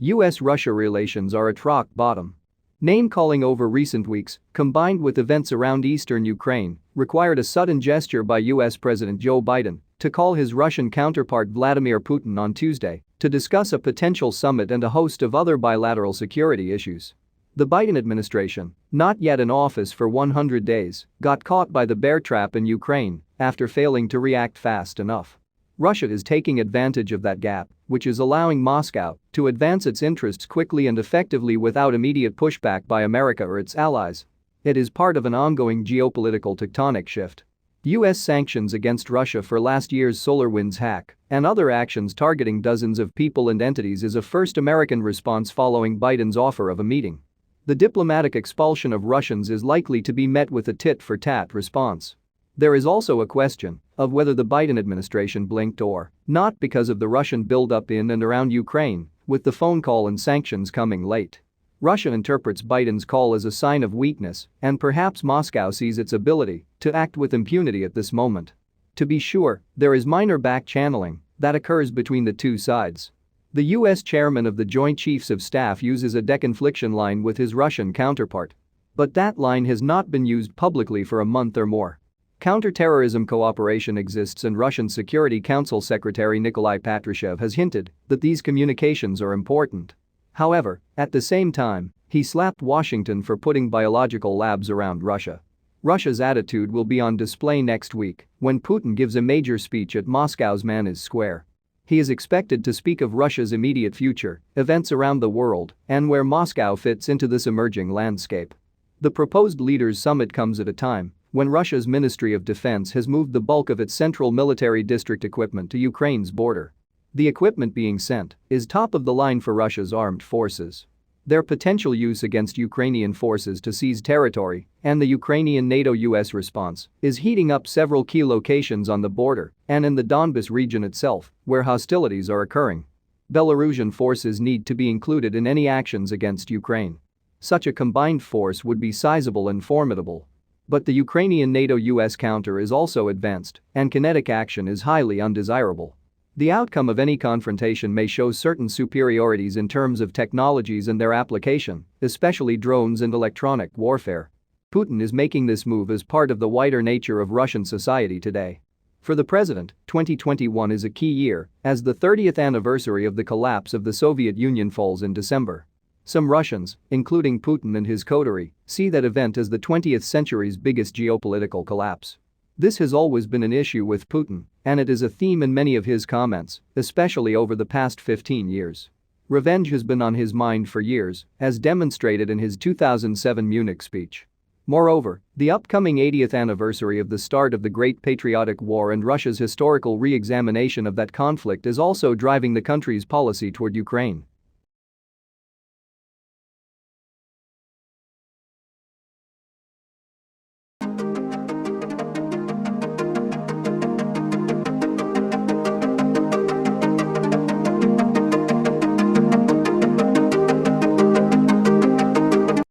US-Russia relations are at rock bottom. Name-calling over recent weeks, combined with events around eastern Ukraine, required a sudden gesture by US President Joe Biden to call his Russian counterpart Vladimir Putin on Tuesday to discuss a potential summit and a host of other bilateral security issues. The Biden administration, not yet in office for 100 days, got caught by the bear trap in Ukraine after failing to react fast enough. Russia is taking advantage of that gap, which is allowing Moscow to advance its interests quickly and effectively without immediate pushback by America or its allies. It is part of an ongoing geopolitical tectonic shift. US sanctions against Russia for last year's SolarWinds hack and other actions targeting dozens of people and entities is a first American response following Biden's offer of a meeting. The diplomatic expulsion of Russians is likely to be met with a tit-for-tat response. There is also a question of whether the Biden administration blinked or not because of the Russian buildup in and around Ukraine, with the phone call and sanctions coming late. Russia interprets Biden's call as a sign of weakness, and perhaps Moscow sees its ability to act with impunity at this moment. To be sure, there is minor back-channeling that occurs between the two sides. The US chairman of the Joint Chiefs of Staff uses a deconfliction line with his Russian counterpart. But that line has not been used publicly for a month or more. Counterterrorism cooperation exists, and Russian Security Council Secretary Nikolai Patrushev has hinted that these communications are important. However, at the same time, he slapped Washington for putting biological labs around Russia. Russia's attitude will be on display next week when Putin gives a major speech at Moscow's Manizh Square. He is expected to speak of Russia's immediate future, events around the world, and where Moscow fits into this emerging landscape. The proposed leaders' summit comes at a time when Russia's Ministry of Defense has moved the bulk of its central military district equipment to Ukraine's border. The equipment being sent is top of the line for Russia's armed forces. Their potential use against Ukrainian forces to seize territory and the Ukrainian NATO-US response is heating up several key locations on the border and in the Donbas region itself, where hostilities are occurring. Belarusian forces need to be included in any actions against Ukraine. Such a combined force would be sizable and formidable. But the Ukrainian NATO-US counter is also advanced, and kinetic action is highly undesirable. The outcome of any confrontation may show certain superiorities in terms of technologies and their application, especially drones and electronic warfare. Putin is making this move as part of the wider nature of Russian society today. For the president, 2021 is a key year, as the 30th anniversary of the collapse of the Soviet Union falls in December. Some Russians, including Putin and his coterie, see that event as the 20th century's biggest geopolitical collapse. This has always been an issue with Putin, and it is a theme in many of his comments, especially over the past 15 years. Revenge has been on his mind for years, as demonstrated in his 2007 Munich speech. Moreover, the upcoming 80th anniversary of the start of the Great Patriotic War and Russia's historical re-examination of that conflict is also driving the country's policy toward Ukraine.